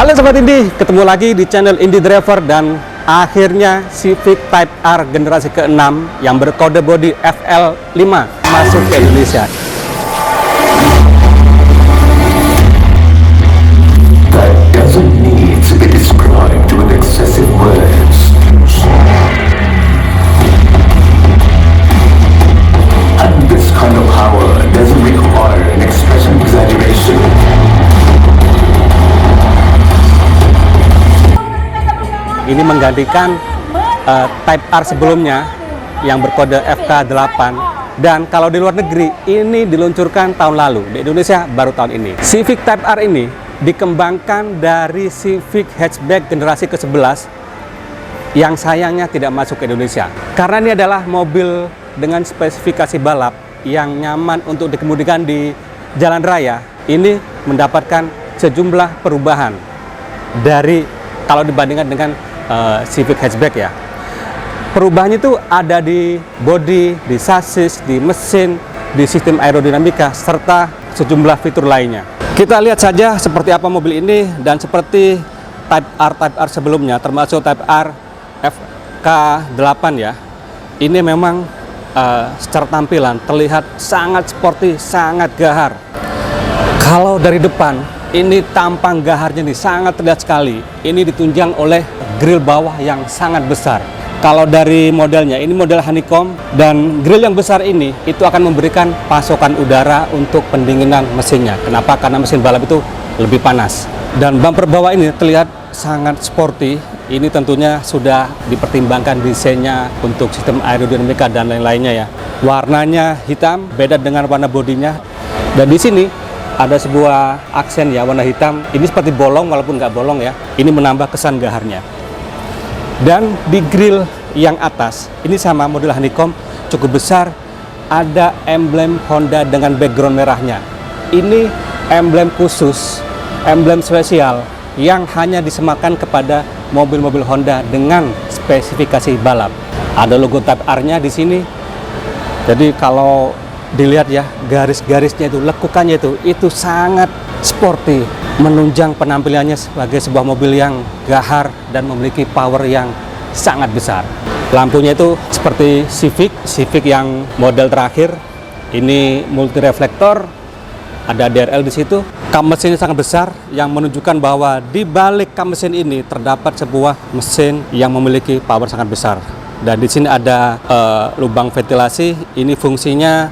Halo Sobat Indie, ketemu lagi di channel Indie Driver dan akhirnya Civic Type R generasi ke-6 yang berkode bodi FL5 masuk ke Indonesia. That doesn't need to be described with excessive words. And this kind of power doesn't require an expression exaggeration. Ini menggantikan Type R sebelumnya yang berkode FK8, dan kalau di luar negeri ini diluncurkan tahun lalu, di Indonesia baru tahun ini. Civic Type R ini dikembangkan dari Civic Hatchback generasi ke-11 yang sayangnya tidak masuk ke Indonesia. Karena ini adalah mobil dengan spesifikasi balap yang nyaman untuk dikemudikan di jalan raya, ini mendapatkan sejumlah perubahan dari kalau dibandingkan dengan Civic Hatchback ya. Perubahannya itu ada di bodi, di sasis, di mesin, di sistem aerodinamika, serta sejumlah fitur lainnya. Kita lihat saja seperti apa mobil ini, dan seperti Type R sebelumnya, termasuk Type R FK8 ya. Ini memang secara tampilan terlihat sangat sporty, sangat gahar. Kalau dari depan, ini tampang gaharnya nih sangat terlihat sekali. Ini ditunjang oleh grill bawah yang sangat besar. Kalau dari modelnya, ini model honeycomb, dan grill yang besar ini itu akan memberikan pasokan udara untuk pendinginan mesinnya. Kenapa? Karena mesin balap itu lebih panas. Dan bumper bawah ini terlihat sangat sporty. Ini tentunya sudah dipertimbangkan desainnya untuk sistem aerodinamika dan lain-lainnya ya. Warnanya hitam, beda dengan warna bodinya. Dan di sini ada sebuah aksen ya, warna hitam. Ini seperti bolong walaupun nggak bolong ya. Ini menambah kesan gaharnya. Dan di grill yang atas, ini sama model honeycomb, cukup besar. Ada emblem Honda dengan background merahnya. Ini emblem khusus, emblem spesial yang hanya disematkan kepada mobil-mobil Honda dengan spesifikasi balap. Ada logo Type R-nya di sini. Jadi kalau dilihat ya, garis-garisnya itu, lekukannya itu sangat sporty, menunjang penampilannya sebagai sebuah mobil yang gahar dan memiliki power yang sangat besar. Lampunya itu seperti Civic yang model terakhir. Ini multi reflektor, ada DRL di situ. Kam mesinnya sangat besar yang menunjukkan bahwa di balik kam mesin ini terdapat sebuah mesin yang memiliki power sangat besar. Dan di sini ada lubang ventilasi. Ini fungsinya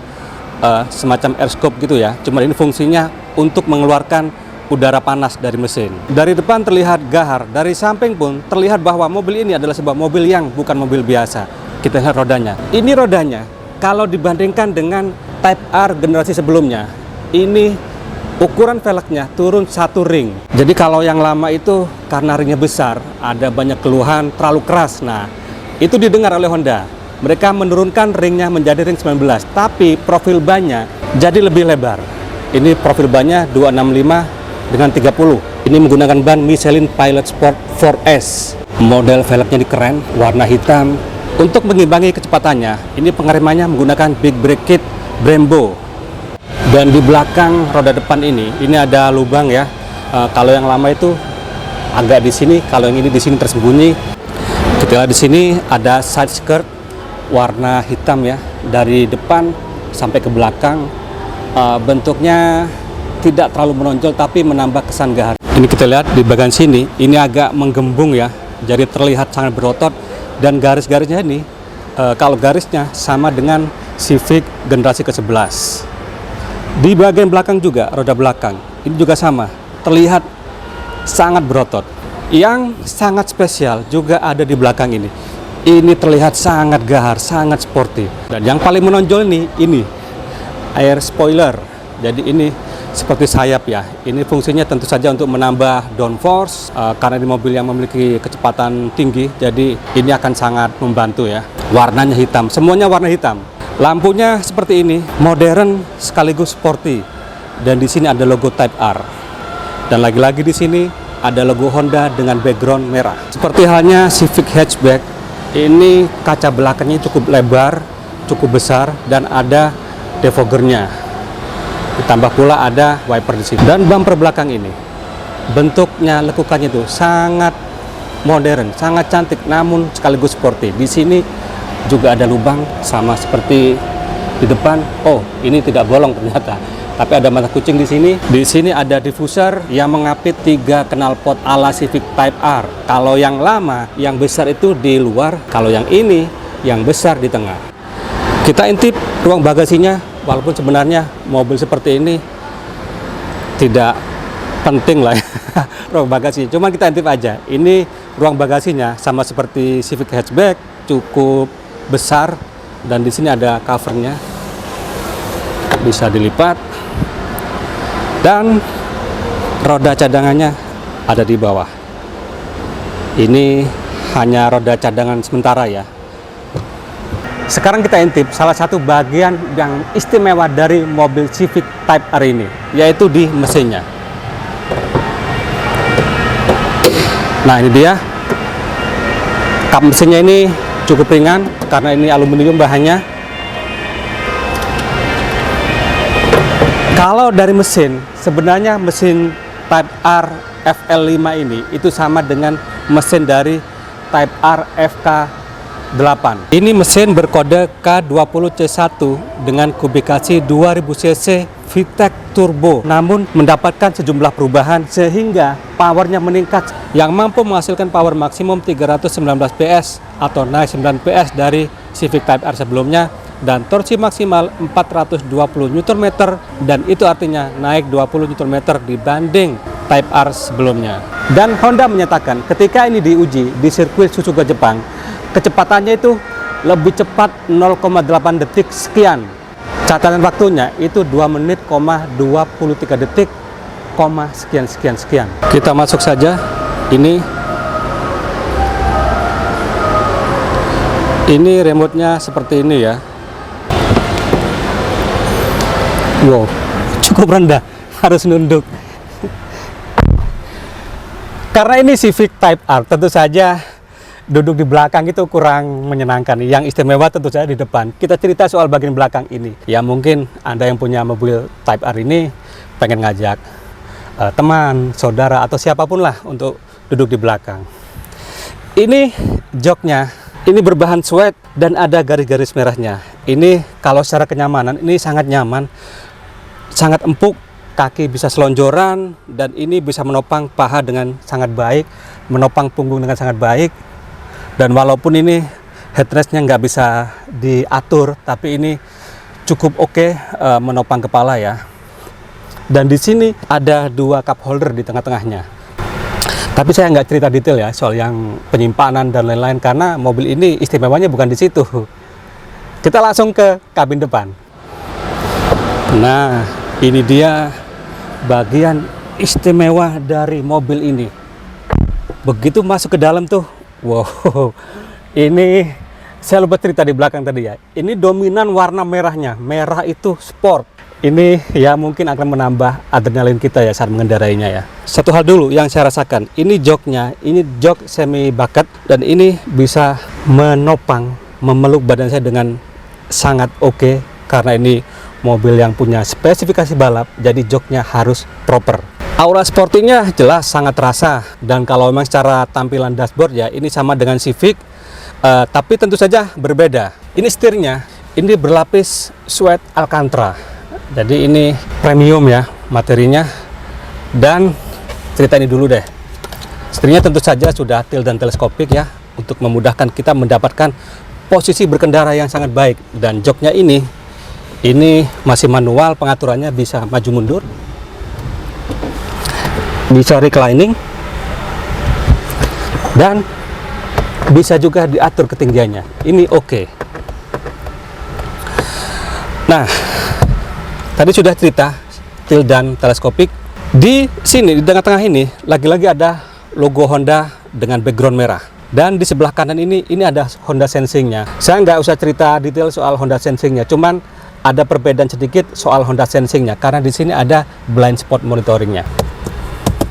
semacam air scope gitu ya, cuma ini fungsinya untuk mengeluarkan udara panas dari mesin. Dari depan terlihat gahar, dari samping pun terlihat bahwa mobil ini adalah sebuah mobil yang bukan mobil biasa. Kita lihat rodanya. Ini rodanya, kalau dibandingkan dengan Type R generasi sebelumnya, ini ukuran velgnya turun 1 ring. Jadi kalau yang lama itu karena ringnya besar, ada banyak keluhan terlalu keras. Nah, itu didengar oleh Honda. Mereka menurunkan ringnya menjadi ring 19, tapi profil bannya jadi lebih lebar. Ini profil bannya 265 dengan 30. Ini menggunakan ban Michelin Pilot Sport 4S. Model velgnya ini keren, warna hitam. Untuk mengimbangi kecepatannya, ini pengeremannya menggunakan Big Brake Kit Brembo. Dan di belakang roda depan ini ada lubang ya. Kalau yang lama itu agak di sini, kalau yang ini di sini tersembunyi. Kita lihat di sini ada side skirt warna hitam ya, dari depan sampai ke belakang. Bentuknya tidak terlalu menonjol tapi menambah kesan gahar. Ini kita lihat di bagian sini, ini agak menggembung ya, jadi terlihat sangat berotot. Dan garis-garisnya ini, kalau garisnya sama dengan Civic generasi ke-11. Di bagian belakang juga, roda belakang, ini juga sama, terlihat sangat berotot. Yang sangat spesial juga ada di belakang ini. Ini terlihat sangat gahar, sangat sporty. Dan yang paling menonjol ini air spoiler. Jadi ini seperti sayap ya. Ini fungsinya tentu saja untuk menambah downforce, karena di mobil yang memiliki kecepatan tinggi. Jadi ini akan sangat membantu ya. Warnanya hitam, semuanya warna hitam. Lampunya seperti ini, modern sekaligus sporty. Dan di sini ada logo Type R. Dan lagi-lagi di sini ada logo Honda dengan background merah. Seperti halnya Civic Hatchback, ini kaca belakangnya cukup lebar, cukup besar, dan ada defoggernya. Ditambah pula ada wiper di sini. Dan bumper belakang ini bentuknya lekukannya itu sangat modern, sangat cantik, namun sekaligus sporty. Di sini juga ada lubang sama seperti di depan. Oh, ini tidak bolong ternyata, tapi ada mata kucing di sini. Di sini ada diffuser yang mengapit 3 knalpot ala Civic Type R. Kalau yang lama, yang besar itu di luar. Kalau yang ini, yang besar di tengah. Kita intip ruang bagasinya, walaupun sebenarnya mobil seperti ini tidak penting lah ya, ruang bagasi. Cuman kita intip aja. Ini ruang bagasinya sama seperti Civic hatchback, cukup besar, dan di sini ada covernya, bisa dilipat, dan roda cadangannya ada di bawah. Ini hanya roda cadangan sementara ya. Sekarang kita intip salah satu bagian yang istimewa dari mobil Civic Type R ini, yaitu di mesinnya. Nah, ini dia. Kap mesinnya ini cukup ringan karena ini aluminium bahannya. Kalau dari mesin, sebenarnya mesin Type R FL5 ini itu sama dengan mesin dari Type R FK8. Ini mesin berkode K20C1 dengan kubikasi 2000 cc VTEC turbo, namun mendapatkan sejumlah perubahan sehingga powernya meningkat yang mampu menghasilkan power maksimum 319 PS atau naik 9 PS dari Civic Type R sebelumnya, dan torsi maksimal 420 Nm, dan itu artinya naik 20 Nm dibanding Type R sebelumnya. Dan Honda menyatakan ketika ini diuji di sirkuit Suzuka Jepang, kecepatannya itu lebih cepat 0,8 detik sekian. Catatan waktunya itu 2 menit, 23 detik, sekian. Kita masuk saja. Ini remote-nya seperti ini ya. Wow, cukup rendah, harus nunduk. Karena ini Civic Type R, tentu saja duduk di belakang itu kurang menyenangkan. Yang istimewa tentu saja di depan. Kita cerita soal bagian belakang ini. Ya mungkin Anda yang punya mobil Type R ini pengen ngajak teman, saudara, atau siapapun lah untuk duduk di belakang. Ini joknya, ini berbahan suede dan ada garis-garis merahnya. Ini kalau secara kenyamanan, ini sangat nyaman, sangat empuk. Kaki bisa selonjoran, dan ini bisa menopang paha dengan sangat baik, menopang punggung dengan sangat baik. Dan walaupun ini headrestnya nggak bisa diatur, tapi ini cukup oke menopang kepala ya. Dan di sini ada 2 cup holder di tengah-tengahnya. Tapi saya nggak cerita detail ya soal yang penyimpanan dan lain-lain, karena mobil ini istimewanya bukan di situ. Kita langsung ke kabin depan. Nah, ini dia bagian istimewa dari mobil ini. Begitu masuk ke dalam tuh, wow, ini saya lupa cerita di belakang tadi ya. Ini dominan warna merahnya, merah itu sport. Ini ya mungkin akan menambah adrenalin kita ya saat mengendarainya ya. Satu hal dulu yang saya rasakan, ini joknya, ini jok semi bucket, dan ini bisa menopang, memeluk badan saya dengan sangat oke, karena ini mobil yang punya spesifikasi balap, jadi joknya harus proper. Aura sportinya jelas sangat terasa, dan kalau memang secara tampilan dashboard ya ini sama dengan Civic, tapi tentu saja berbeda. Ini setirnya, ini berlapis suede Alcantara, jadi ini premium ya materinya. Dan cerita ini dulu deh, setirnya tentu saja sudah tilt dan teleskopik ya, untuk memudahkan kita mendapatkan posisi berkendara yang sangat baik. Dan joknya ini masih manual, pengaturannya bisa maju mundur, bisa reclining, dan bisa juga diatur ketinggiannya. Ini oke. Nah, tadi sudah cerita tilt dan teleskopik. Di sini di tengah-tengah ini lagi-lagi ada logo Honda dengan background merah. Dan di sebelah kanan ini ada Honda Sensing-nya. Saya nggak usah cerita detail soal Honda Sensing-nya, cuman ada perbedaan sedikit soal Honda Sensing-nya, karena di sini ada blind spot monitoring-nya.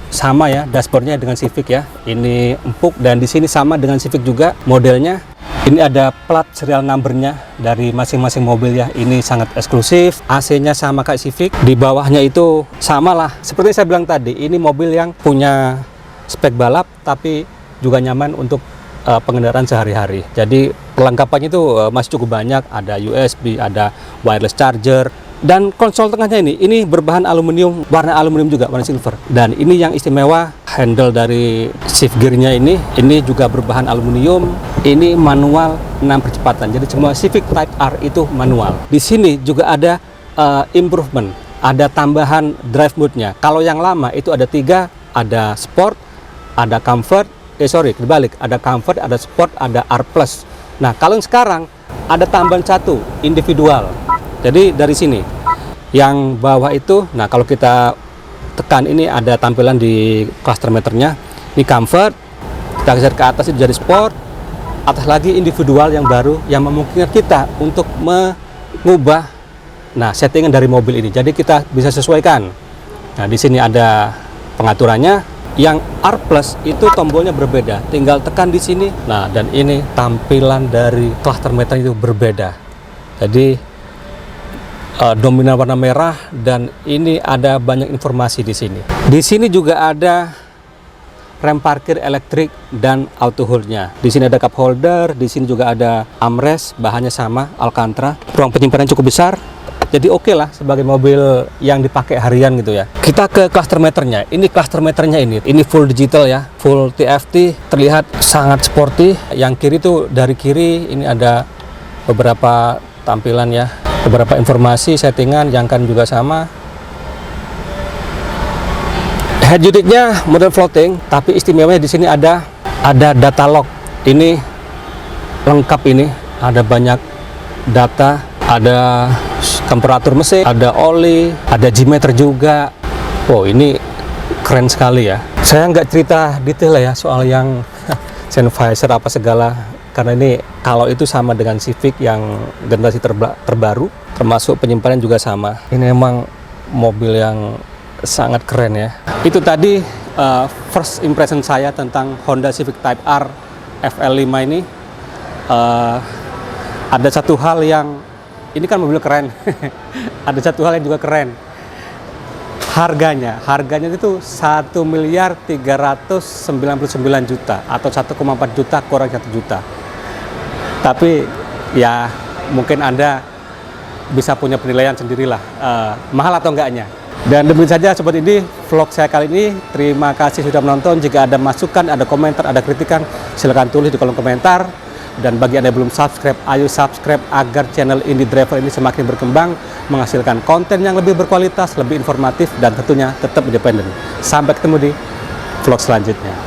Sama ya dashboardnya dengan Civic ya, ini empuk, dan di sini sama dengan Civic juga modelnya. Ini ada plat serial numbernya dari masing-masing mobil ya. Ini sangat eksklusif. AC-nya sama kayak Civic. Di bawahnya itu sama lah. Seperti saya bilang tadi, ini mobil yang punya spek balap tapi juga nyaman untuk pengendaraan sehari-hari. Jadi perlengkapannya itu masih cukup banyak. Ada USB, ada wireless charger. Dan konsol tengahnya ini berbahan aluminium, warna aluminium juga, warna silver. Dan ini yang istimewa, handle dari shift gearnya ini juga berbahan aluminium. Ini manual 6 percepatan. Jadi semua Civic Type R itu manual. Di sini juga ada improvement, ada tambahan drive mode-nya. Kalau yang lama itu ada 3, ada sport, ada comfort, kebalik, ada comfort, ada sport, ada R+. Nah, kalau yang sekarang ada tambahan 1, individual. Jadi dari sini, yang bawah itu, nah kalau kita tekan ini ada tampilan di cluster meternya. Ini comfort, kita geser ke atas itu jadi sport, atas lagi individual yang baru yang memungkinkan kita untuk mengubah settingan dari mobil ini. Jadi kita bisa sesuaikan. Nah di sini ada pengaturannya. Yang R+ itu tombolnya berbeda, tinggal tekan di sini. Nah dan ini tampilan dari cluster meter itu berbeda. Jadi dominan warna merah dan ini ada banyak informasi di sini. Di sini juga ada rem parkir elektrik dan auto hold-nya. Di sini ada cup holder, di sini juga ada armrest, bahannya sama Alcantara. Ruang penyimpanan cukup besar. Jadi oke lah sebagai mobil yang dipakai harian gitu ya. Kita ke cluster meternya. Ini cluster meternya ini full digital ya, full TFT, terlihat sangat sporty. Yang kiri tuh, dari kiri ini ada beberapa tampilan ya. Beberapa informasi settingan yang kan juga sama. Head unitnya model floating, tapi istimewanya di sini ada data log. Ini lengkap, ini ada banyak data, ada temperatur mesin, ada oli, ada G-meter juga. Oh ini keren sekali ya. Saya nggak cerita detail ya soal yang Sennheiser apa segala. Karena ini kalau itu sama dengan Civic yang generasi terbaru, termasuk penyimpanan juga sama. Ini emang mobil yang sangat keren ya. Itu tadi first impression saya tentang Honda Civic Type R FL5 ini. Ada satu hal yang, ini kan mobil keren. Ada satu hal yang juga keren. Harganya itu 1.399.000.000 atau 1,4 juta kurang 1 juta. Tapi ya mungkin Anda bisa punya penilaian sendirilah, mahal atau enggaknya. Dan demikian saja sobat ini vlog saya kali ini. Terima kasih sudah menonton. Jika ada masukan, ada komentar, ada kritikan, silahkan tulis di kolom komentar. Dan bagi Anda yang belum subscribe, ayo subscribe agar channel Indie Driver ini semakin berkembang, menghasilkan konten yang lebih berkualitas, lebih informatif, dan tentunya tetap independen. Sampai ketemu di vlog selanjutnya.